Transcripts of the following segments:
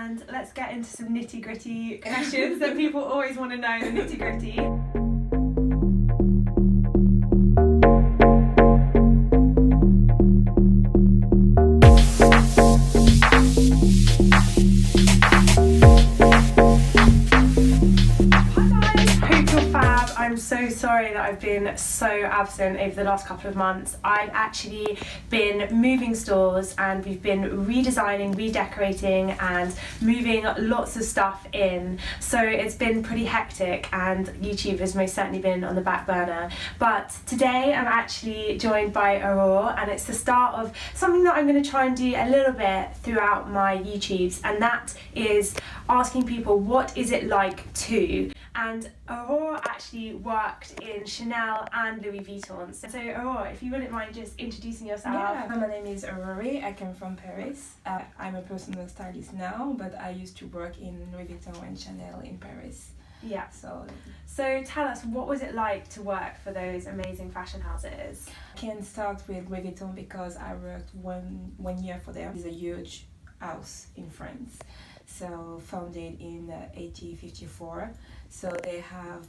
and let's get into some nitty-gritty questions that people always want to know, the nitty-gritty. I'm so sorry that I've been so absent over the last couple of months. I've actually been moving stores and we've been redesigning, redecorating and moving lots of stuff in. So it's been pretty hectic and YouTube has most certainly been on the back burner. But today I'm actually joined by Aurore and it's the start of something that I'm going to try and do a little bit throughout my YouTubes, and that is asking people what is it like to. And Aurore actually worked in Chanel and Louis Vuitton. So Aurore, if you wouldn't mind just introducing yourself. Yeah, my name is Aurore. I come from Paris. I'm a personal stylist now, but I used to work in Louis Vuitton and Chanel in Paris. Yeah. So tell us, what was it like to work for those amazing fashion houses? I can start with Louis Vuitton because I worked one year for them. It's a huge house in France. So founded in 1854. So they have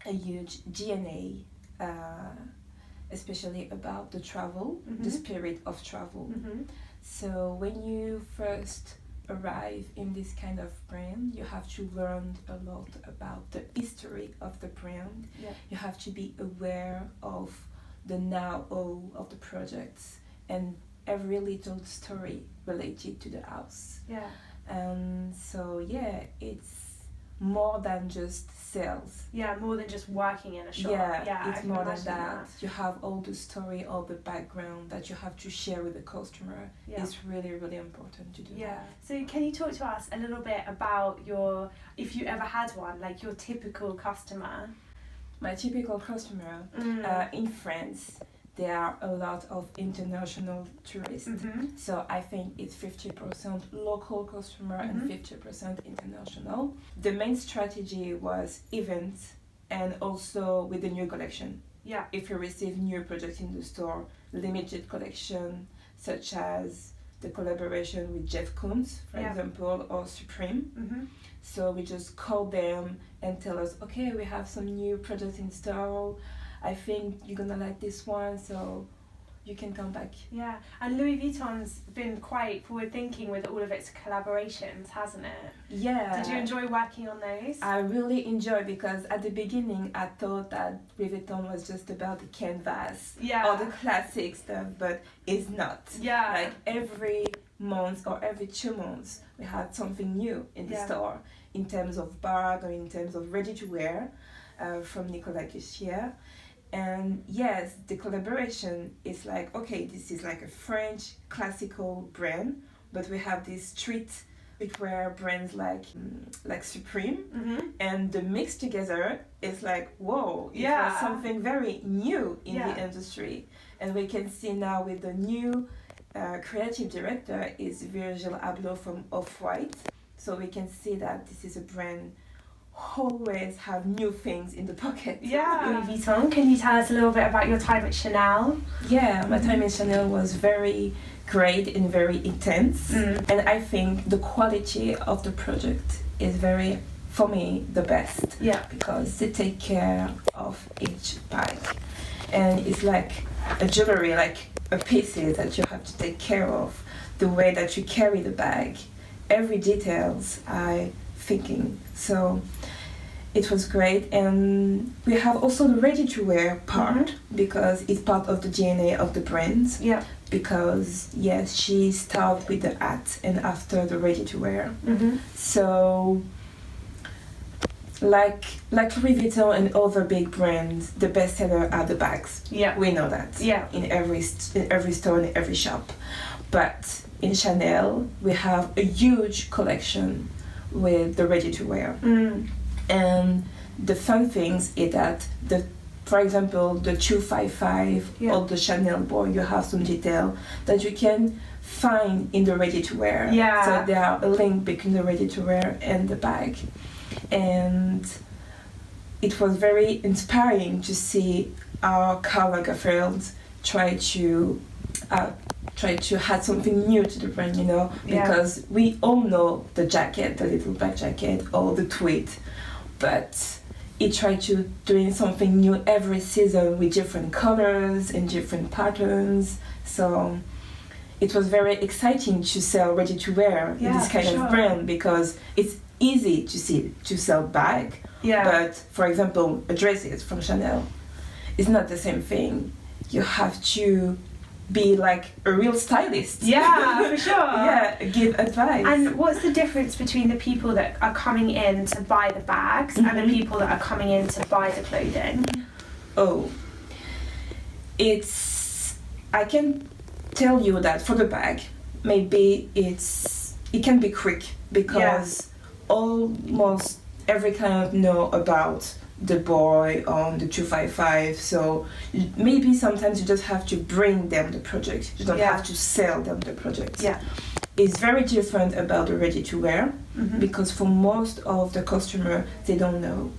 a huge DNA, especially about the travel, the spirit of travel. So when you first arrive in this kind of brand, you have to learn a lot about the history of the brand. Yeah. You have to be aware of the know-how of the projects and every little story related to the house. Yeah. And so yeah, it's more than just sales. Yeah, more than just working in a shop. Yeah, it's more than that. You have all the story, all the background that you have to share with the customer. Yeah. It's really, really important to do that. So can you talk to us a little bit about your, if you ever had one, like your typical customer? My typical customer in France, there are a lot of international tourists. So I think it's 50% local customer and 50% international. The main strategy was events and also with the new collection. Yeah. If you receive new products in the store, limited collection, such as the collaboration with Jeff Koons, for example, or Supreme. So we just call them and tell us, okay, we have some new products in store. I think you're gonna like this one, so you can come back. Yeah, and Louis Vuitton's been quite forward-thinking with all of its collaborations, hasn't it? Yeah. Did you enjoy working on those? I really enjoy because at the beginning I thought that Louis Vuitton was just about the canvas or the classic stuff, but it's not. Yeah. Like every month or every 2 months we had something new in the store in terms of bag or in terms of ready-to-wear from Nicolas Guichier. And yes, the collaboration is like, okay, this is like a French classical brand, but we have these streetwear brands like Supreme, and the mix together is like, whoa, it was something very new in the industry. And we can see now with the new creative director is Virgil Abloh from Off-White. So we can see that this is a brand always have new things in the pocket. Yeah. Louis Vuitton, can you tell us a little bit about your time at Chanel? Yeah, my time in Chanel was very great and very intense. And I think the quality of the product is very, for me, the best. Yeah. Because they take care of each bag. And it's like a jewelry, like a pieces that you have to take care of. The way that you carry the bag. Every details I thinking. So it was great, and we have also the ready-to-wear part because it's part of the DNA of the brand. Yeah. Because yes, she started with the hat and after the ready-to-wear. So like Louis Vuitton and other big brands, the bestseller are the bags. Yeah. We know that. Yeah. In every store, in every shop. But in Chanel, we have a huge collection with the ready-to-wear. And the fun things is that for example, the 255 or the Chanel boy, you have some detail that you can find in the ready-to-wear. Yeah. So there are a link between the ready-to-wear and the bag. And it was very inspiring to see how Karl Lagerfeld tried to try to add something new to the brand, you know, Yeah. because we all know the jacket, the little black jacket or the tweed, but he tried to doing something new every season with different colors and different patterns. So it was very exciting to sell ready to wear in this kind of brand, because it's easy to sell bag, but for example dresses from Chanel, it's not the same thing. You have to be like a real stylist. Yeah, for sure. Yeah, give advice. And what's the difference between the people that are coming in to buy the bags and the people that are coming in to buy the clothing? Oh, I can tell you that for the bag, maybe it can be quick, because almost every client know about the boy on the 255, so maybe sometimes you just have to bring them the project, you don't have to sell them the project. It's very different about the ready to wear, because for most of the customer they don't know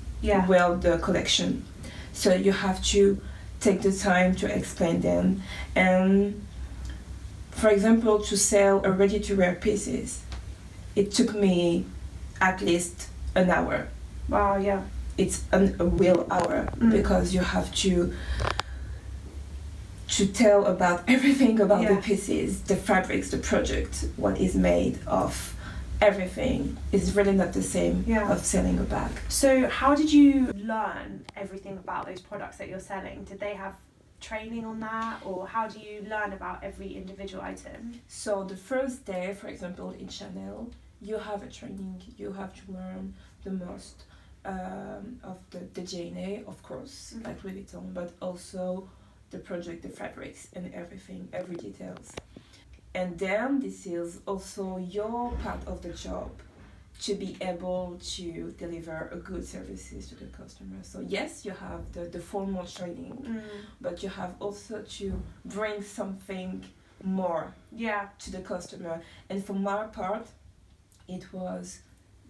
well the collection, so you have to take the time to explain them. And for example, to sell a ready to wear pieces, it took me at least an hour. Wow, yeah. It's a real hour, because you have to tell about everything about the pieces, the fabrics, the project, what is made of, everything. It's really not the same of selling a bag. So how did you learn everything about those products that you're selling? Did they have training on that, or how do you learn about every individual item? So the first day, for example, in Chanel, you have a training, you have to learn the most of the DNA, of course, like Louis Vuitton, but also the project, the fabrics, and everything, every details. And then this is also your part of the job, to be able to deliver a good services to the customer. So yes, you have the formal training, but you have also to bring something more to the customer. And for my part, it was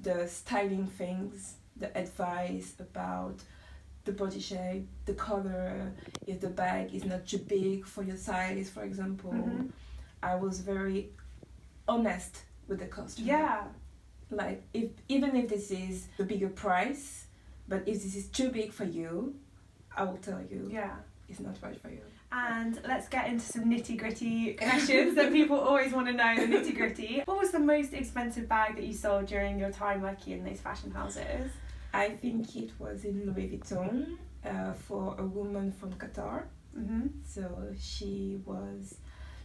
the styling things, the advice about the body shape, the color, if the bag is not too big for your size, for example. I was very honest with the customer. Like, even if this is a bigger price, but if this is too big for you, I will tell you it's not right for you. And let's get into some nitty-gritty questions that people always want to know, the nitty-gritty. What was the most expensive bag that you sold during your time working in those fashion houses? I think it was in Louis Vuitton for a woman from Qatar. So she was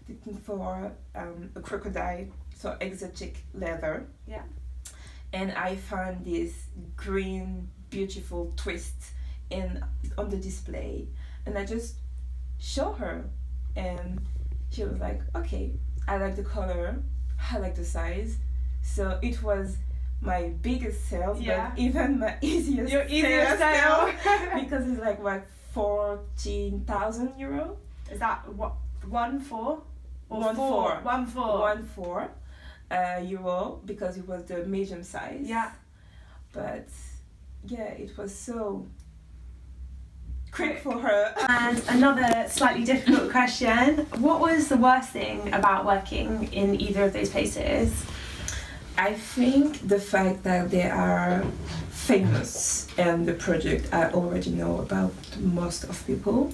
looking for a crocodile, so exotic leather. And I found this green, beautiful twist on the display. And I just show her, and she was like, okay, I like the color, I like the size. So it was my biggest sales, but even my easiest sale because it's like 14,000 euro. Is that what, 1,400 or 1,400? 1,400 euro, because it was the medium size. But it was so quick for her. And another slightly difficult question: what was the worst thing about working in either of those places? I think the fact that they are famous and the project I already know about most of people.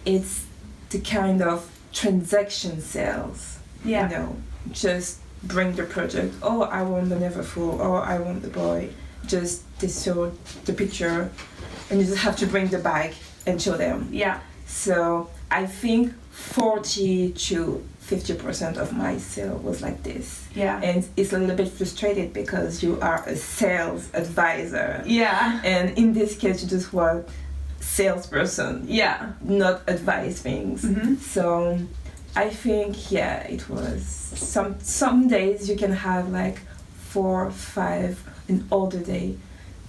It's the kind of transaction sales. You know, just bring the project. Oh, I want the Neverfull. Oh, I want the boy. Just they show the picture, and you just have to bring the bag and show them. So I think 40 to 50% of my sale was like this. And it's a little bit frustrated because you are a sales advisor. And in this case, you just want salesperson. Not advise things. So I think it was some days you can have like 4, 5 in all the day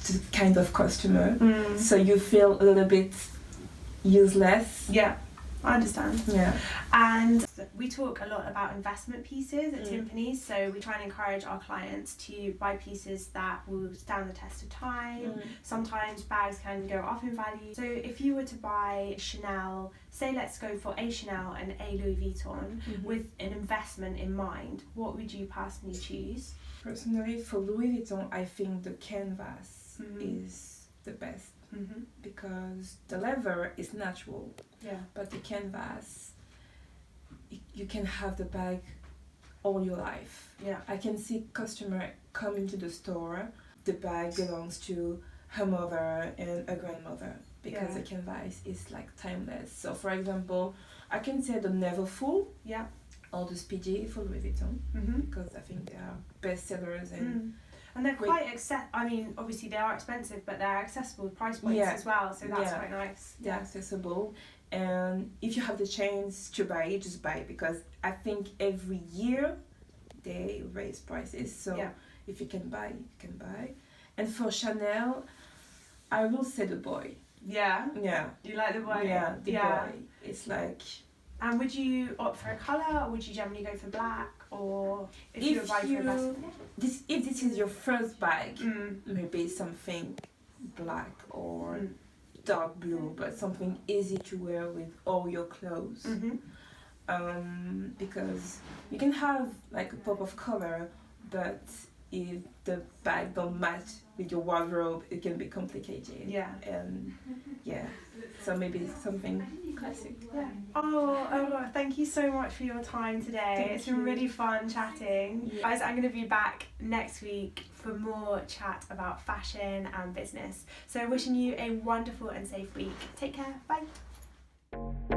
to kind of customer. So you feel a little bit useless. I understand. Yeah. And we talk a lot about investment pieces at Timpani, so we try and encourage our clients to buy pieces that will stand the test of time. Sometimes bags can go up in value. So if you were to buy Chanel, say let's go for a Chanel and a Louis Vuitton with an investment in mind, what would you personally choose? Personally, for Louis Vuitton, I think the canvas is the best because the leather is natural, but the canvas, you can have the bag all your life. I can see customer come into the store, the bag belongs to her mother and her grandmother because the canvas is like timeless. So for example, I can say the Neverfull or the Speedy for Louis Vuitton because I think they are best sellers and they're quite I mean, obviously they are expensive, but they're accessible price points as well, so that's quite nice. They're accessible, and if you have the chance to buy it, just buy it because I think every year they raise prices. So if you can buy, you can buy. And for Chanel, I will say the boy. Yeah. Yeah. You like the boy? Yeah, the boy. It's like. And would you opt for a colour, or would you generally go for black, or if you were buying for investment? If this is your first bag, maybe something black or dark blue, but something easy to wear with all your clothes. Because you can have like a pop of color, but if the bag don't match with your wardrobe, it can be complicated. And so maybe something classic. Oh, thank you so much for your time today. It's been really fun chatting. Guys, I'm going to be back next week for more chat about fashion and business. So wishing you a wonderful and safe week. Take care. Bye.